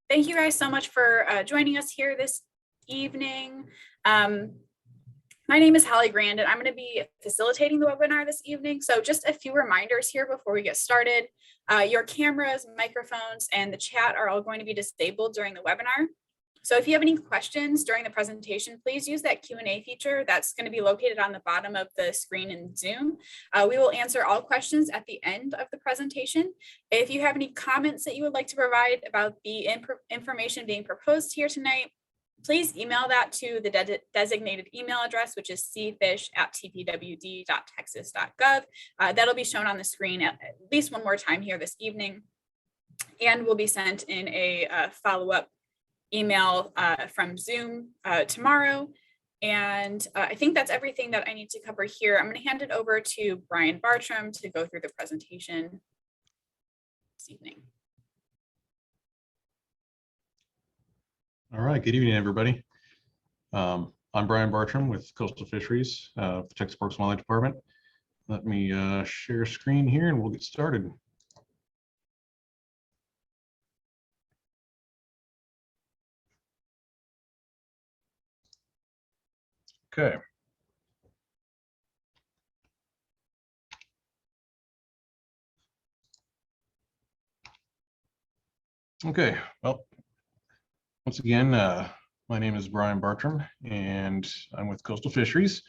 Thank you guys so much for joining us here this evening. My name is Hallie Grand, and I'm going to be facilitating the webinar this evening. So just a few reminders here before we get started. Your cameras, microphones, and the chat are all going to be disabled during the webinar. So if you have any questions during the presentation, please use that Q&A feature that's going to be located on the bottom of the screen in Zoom. We will answer all questions at the end of the presentation. If you have any comments that you would like to provide about the information being proposed here tonight, please email that to the designated email address, which is cfish@tpwd.texas.gov. That'll be shown on the screen at least one more time here this evening, and will be sent in a follow-up email from Zoom tomorrow. And I think that's everything that I need to cover here. I'm going to hand it over to Brian Bartram to go through the presentation this evening. All right, good evening, everybody. I'm Brian Bartram with Coastal Fisheries, the Texas Parks and Wildlife Department. Let me share screen here and we'll get started. Okay. Okay, well, once again, my name is Brian Bartram and I'm with Coastal Fisheries.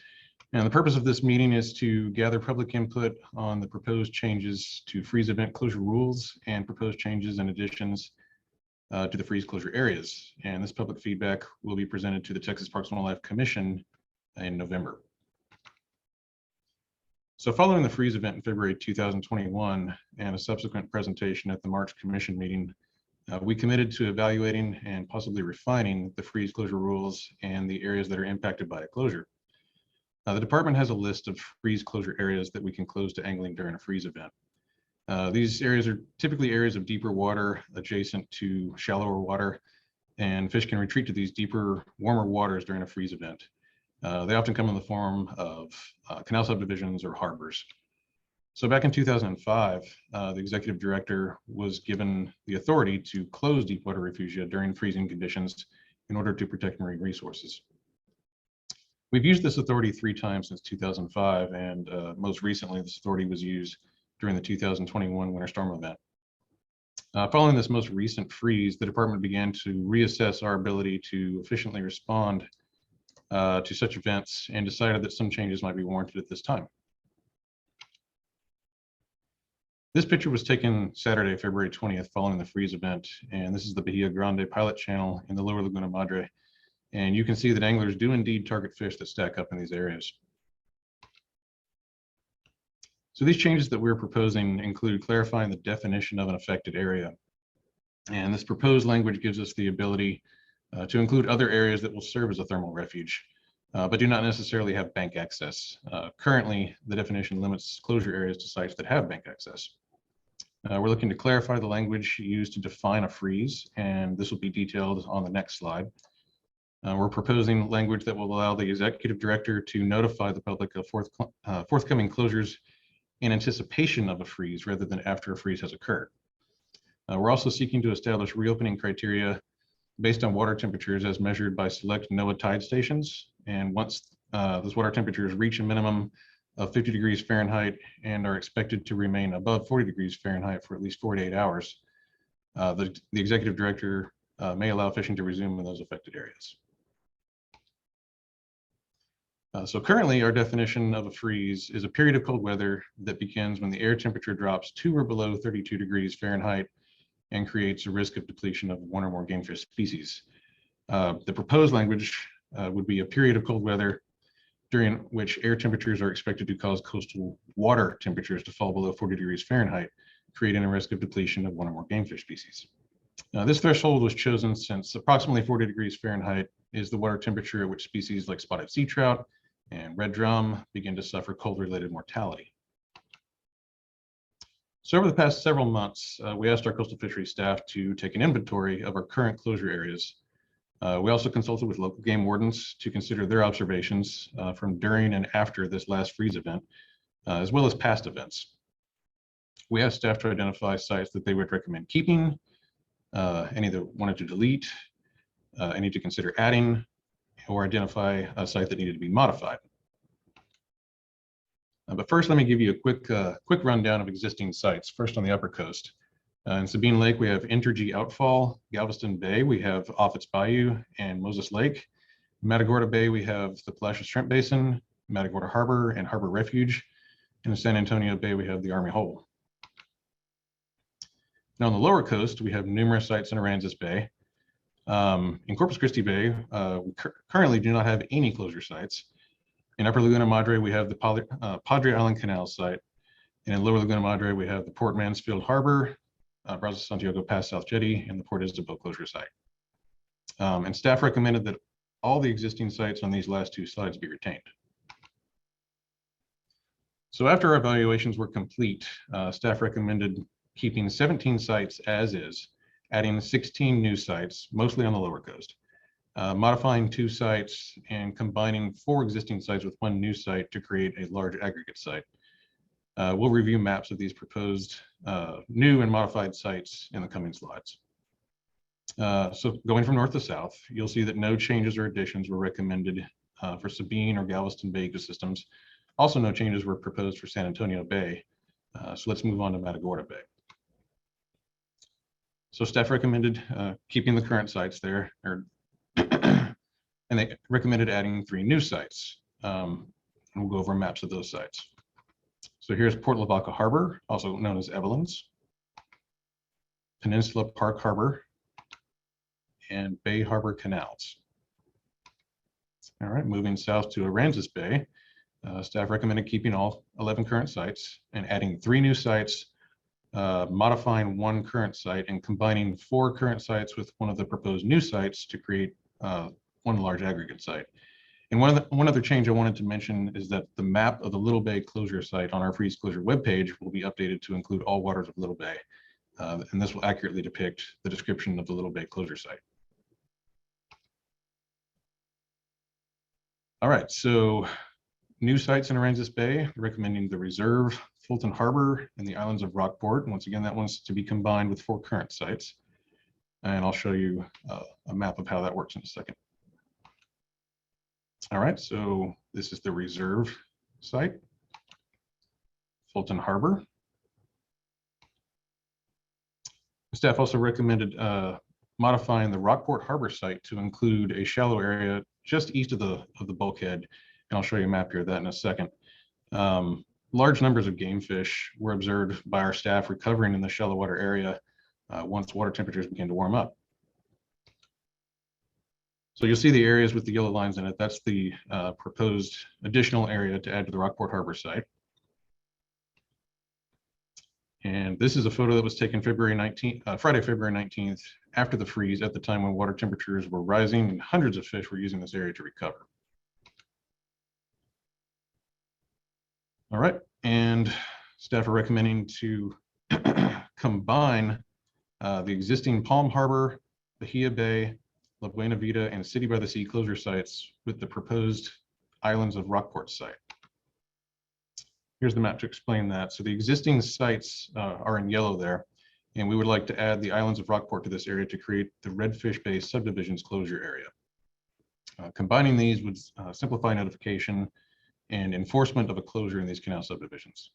And the purpose of this meeting is to gather public input on the proposed changes to freeze event closure rules and proposed changes and additions to the freeze closure areas. And this public feedback will be presented to the Texas Parks and Wildlife Commission in November. So following the freeze event in February 2021 and a subsequent presentation at the March Commission meeting, we committed to evaluating and possibly refining the freeze closure rules and the areas that are impacted by a closure. The department has a list of freeze closure areas that we can close to angling during a freeze event. These areas are typically areas of deeper water adjacent to shallower water, and fish can retreat to these deeper, warmer waters during a freeze event. They often come in the form of canal subdivisions or harbors. So back in 2005, the executive director was given the authority to close deepwater refugia during freezing conditions in order to protect marine resources. We've used this authority 3 times since 2005, and most recently this authority was used during the 2021 winter storm event. Following this most recent freeze, the department began to reassess our ability to efficiently respond to such events and decided that some changes might be warranted at this time. This picture was taken Saturday, February 20th, following the freeze event, and this is the Bahia Grande pilot channel in the lower Laguna Madre. And you can see that anglers do indeed target fish that stack up in these areas. So these changes that we're proposing include clarifying the definition of an affected area. And this proposed language gives us the ability to include other areas that will serve as a thermal refuge, but do not necessarily have bank access. Currently, the definition limits closure areas to sites that have bank access. We're looking to clarify the language used to define a freeze, and this will be detailed on the next slide. We're proposing language that will allow the executive director to notify the public of forthcoming closures in anticipation of a freeze rather than after a freeze has occurred. We're also seeking to establish reopening criteria based on water temperatures as measured by select NOAA tide stations. And once those water temperatures reach a minimum of 50 degrees Fahrenheit and are expected to remain above 40 degrees Fahrenheit for at least 48 hours, the executive director may allow fishing to resume in those affected areas. So currently, our definition of a freeze is a period of cold weather that begins when the air temperature drops to or below 32 degrees Fahrenheit and creates a risk of depletion of 1 or more game fish species. The proposed language would be a period of cold weather during which air temperatures are expected to cause coastal water temperatures to fall below 40 degrees Fahrenheit, creating a risk of depletion of 1 or more game fish species. This threshold was chosen since approximately 40 degrees Fahrenheit is the water temperature at which species like spotted sea trout and red drum begin to suffer cold-related mortality. So over the past several months, we asked our coastal fisheries staff to take an inventory of our current closure areas. We also consulted with local game wardens to consider their observations from during and after this last freeze event, as well as past events. We asked staff to identify sites that they would recommend keeping, any that wanted to delete, any to consider adding, or identify a site that needed to be modified. But first, let me give you a quick rundown of existing sites. First, on the Upper Coast. In Sabine Lake, we have Entergy Outfall. Galveston Bay, we have Offutt's Bayou and Moses Lake. Matagorda Bay, we have the Palacios Shrimp Basin, Matagorda Harbor, and Harbor Refuge. And in San Antonio Bay, we have the Army Hole. Now, on the Lower Coast, we have numerous sites in Aransas Bay. In Corpus Christi Bay, we currently do not have any closure sites. In Upper Laguna Madre, we have the Padre Island Canal site. And in Lower Laguna Madre, we have the Port Mansfield Harbor, Brazos Santiago Pass South Jetty, and the Port Isabel closure site. And staff recommended that all the existing sites on these last two slides be retained. So after our evaluations were complete, staff recommended keeping 17 sites as is, adding 16 new sites, mostly on the Lower Coast, modifying 2 sites, and combining 4 existing sites with 1 new site to create a large aggregate site. We'll review maps of these proposed new and modified sites in the coming slides. So going from north to south, you'll see that no changes or additions were recommended for Sabine or Galveston Bay ecosystems. Also, no changes were proposed for San Antonio Bay. So let's move on to Matagorda Bay. So staff recommended keeping the current sites there, and they recommended adding 3 new sites. And we'll go over maps of those sites. So here's Port Lavaca Harbor, also known as Evelyn's, Peninsula Park Harbor, and Bay Harbor Canals. All right, moving south to Aransas Bay, staff recommended keeping all 11 current sites and adding 3 new sites, modifying 1 current site, and combining 4 current sites with 1 of the proposed new sites to create 1 large aggregate site. And one other change I wanted to mention is that the map of the Little Bay closure site on our freeze closure webpage will be updated to include all waters of Little Bay. And this will accurately depict the description of the Little Bay closure site. All right, so new sites in Aransas Bay, recommending the Reserve, Fulton Harbor, and the islands of Rockport. And once again, that one's to be combined with 4 current sites. And I'll show you a map of how that works in a second. All right, so this is the Reserve site, Fulton Harbor. Staff also recommended modifying the Rockport Harbor site to include a shallow area just east of the bulkhead, and I'll show you a map here of that in a second. Large numbers of game fish were observed by our staff recovering in the shallow water area once water temperatures began to warm up. So you'll see the areas with the yellow lines in it. That's the proposed additional area to add to the Rockport Harbor site. And this is a photo that was taken Friday, February 19th, after the freeze, at the time when water temperatures were rising and hundreds of fish were using this area to recover. All right, and staff are recommending to combine the existing Palm Harbor, Bahia Bay, La Buena Vida, and City by the Sea closure sites with the proposed islands of Rockport site. Here's the map to explain that. So the existing sites are in yellow there, and we would like to add the islands of Rockport to this area to create the Redfish Bay subdivisions closure area. Combining these would simplify notification and enforcement of a closure in these canal subdivisions.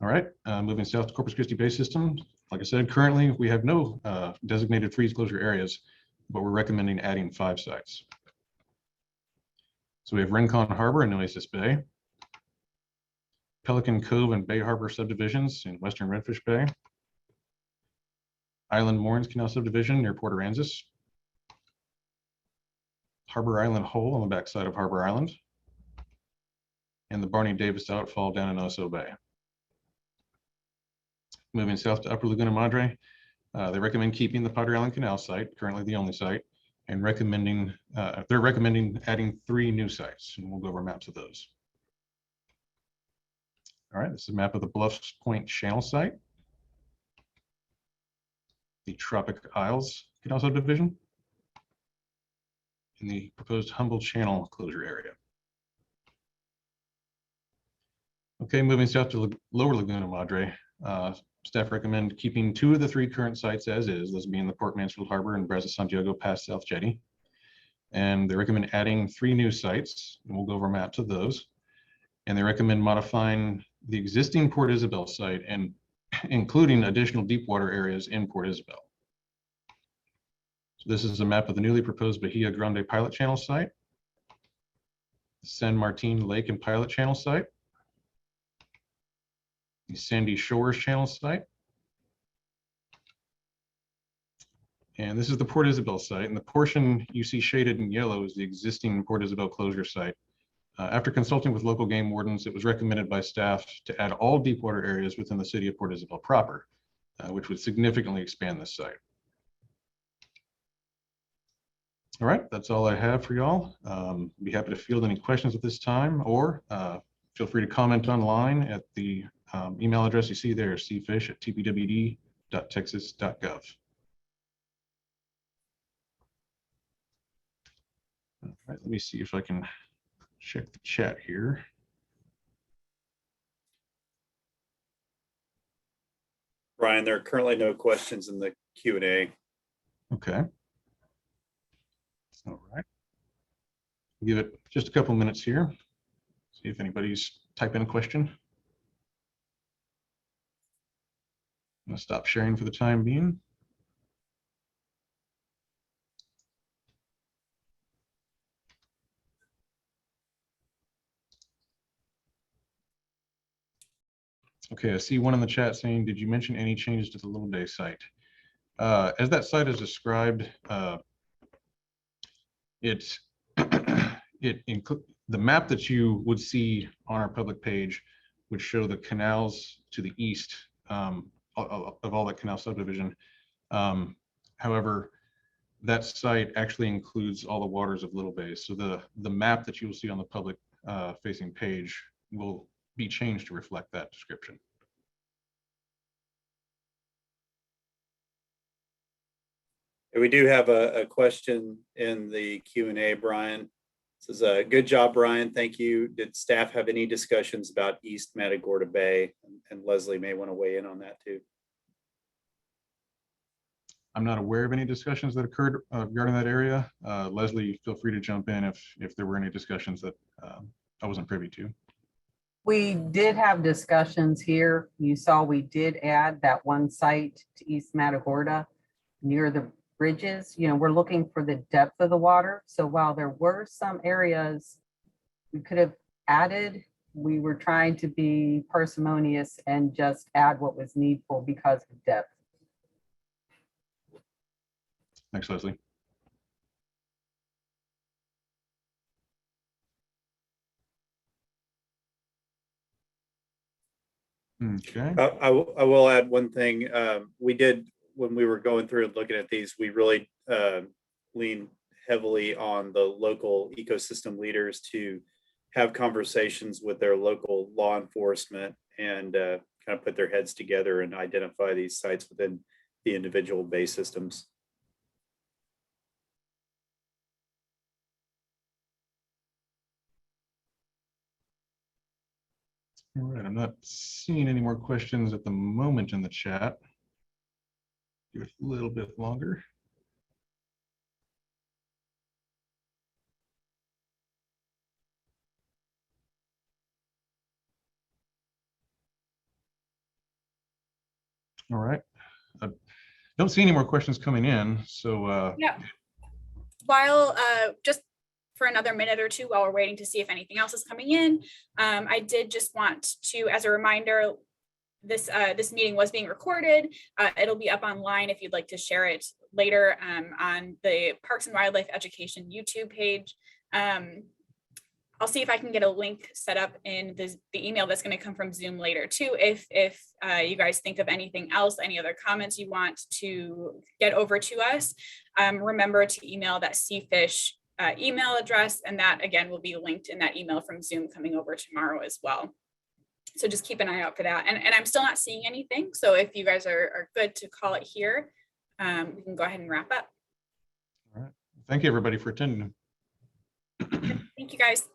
All right, moving south to Corpus Christi Bay system. Like I said, currently we have no designated freeze closure areas, but we're recommending adding 5 sites. So we have Rincon Harbor and Nueces Bay, Pelican Cove and Bay Harbor subdivisions in western Redfish Bay, Island Moorings Canal subdivision near Port Aransas, Harbor Island Hole on the backside of Harbor Island, and the Barney Davis outfall down in Oso Bay. Moving south to Upper Laguna Madre, they recommend keeping the Padre Island Canal site, currently the only site, and they're recommending adding 3 new sites, and we'll go over maps of those. All right, this is a map of the Bluffs Point Channel site, the Tropic Isles Canal subdivision, and the proposed Humboldt Channel closure area. Okay, moving south to Lower Laguna Madre, Staff recommend keeping 2 of the 3 current sites as is, those being the Port Mansfield Harbor and Brazos Santiago Pass South Jetty. And they recommend adding 3 new sites, and we'll go over a map to those. And they recommend modifying the existing Port Isabel site and including additional deep water areas in Port Isabel. So this is a map of the newly proposed Bahia Grande Pilot Channel site, San Martin Lake and Pilot Channel site, the Sandy Shores Channel site, and this is the Port Isabel site, and the portion you see shaded in yellow is the existing Port Isabel closure site. After consulting with local game wardens, it was recommended by staff to add all deep water areas within the city of Port Isabel proper, which would significantly expand this site. All right, that's all I have for y'all. Be happy to field any questions at this time, or feel free to comment online at the email address you see there, cfish@tpwd.texas.gov. All right, let me see if I can check the chat here. Brian, there are currently no questions in the Q&A. Okay. All right. Give it just a couple minutes here. See if anybody's typing a question. I'm gonna stop sharing for the time being. Okay, I see one in the chat saying, did you mention any changes to the Little Bay site? As that site is described, it includes the map that you would see on our public page would show the canals to the east of all that canal subdivision. However, that site actually includes all the waters of Little Bay. So the map that you will see on the public facing page will be changed to reflect that description. We do have a question in the Q&A, Brian. This is a good job, Brian. Thank you. Did staff have any discussions about East Matagorda Bay? And Leslie may want to weigh in on that too. I'm not aware of any discussions that occurred regarding that area. Leslie, feel free to jump in if there were any discussions that I wasn't privy to. We did have discussions here. You saw we did add that one site to East Matagorda near the bridges. You know, we're looking for the depth of the water. So while there were some areas we could have added, we were trying to be parsimonious and just add what was needful because of depth. Thanks, Leslie. Okay. I will add one thing. We did, when we were going through and looking at these, we really leaned heavily on the local ecosystem leaders to have conversations with their local law enforcement and kind of put their heads together and identify these sites within the individual bay systems. All right, I'm not seeing any more questions at the moment in the chat. Give it a little bit longer. All right. I don't see any more questions coming in, so Yeah. While just for another minute or two while we're waiting to see if anything else is coming in, I did just want to, as a reminder, this meeting was being recorded. It'll be up online if you'd like to share it later on the Parks and Wildlife Education YouTube page. I'll see if I can get a link set up in the email that's going to come from Zoom later too. If you guys think of anything else, any other comments you want to get over to us, remember to email that CFish email address, and that again will be linked in that email from Zoom coming over tomorrow as well. So just keep an eye out for that. And I'm still not seeing anything. So if you guys are good to call it here, we can go ahead and wrap up. all right. Thank you everybody for attending. Thank you guys.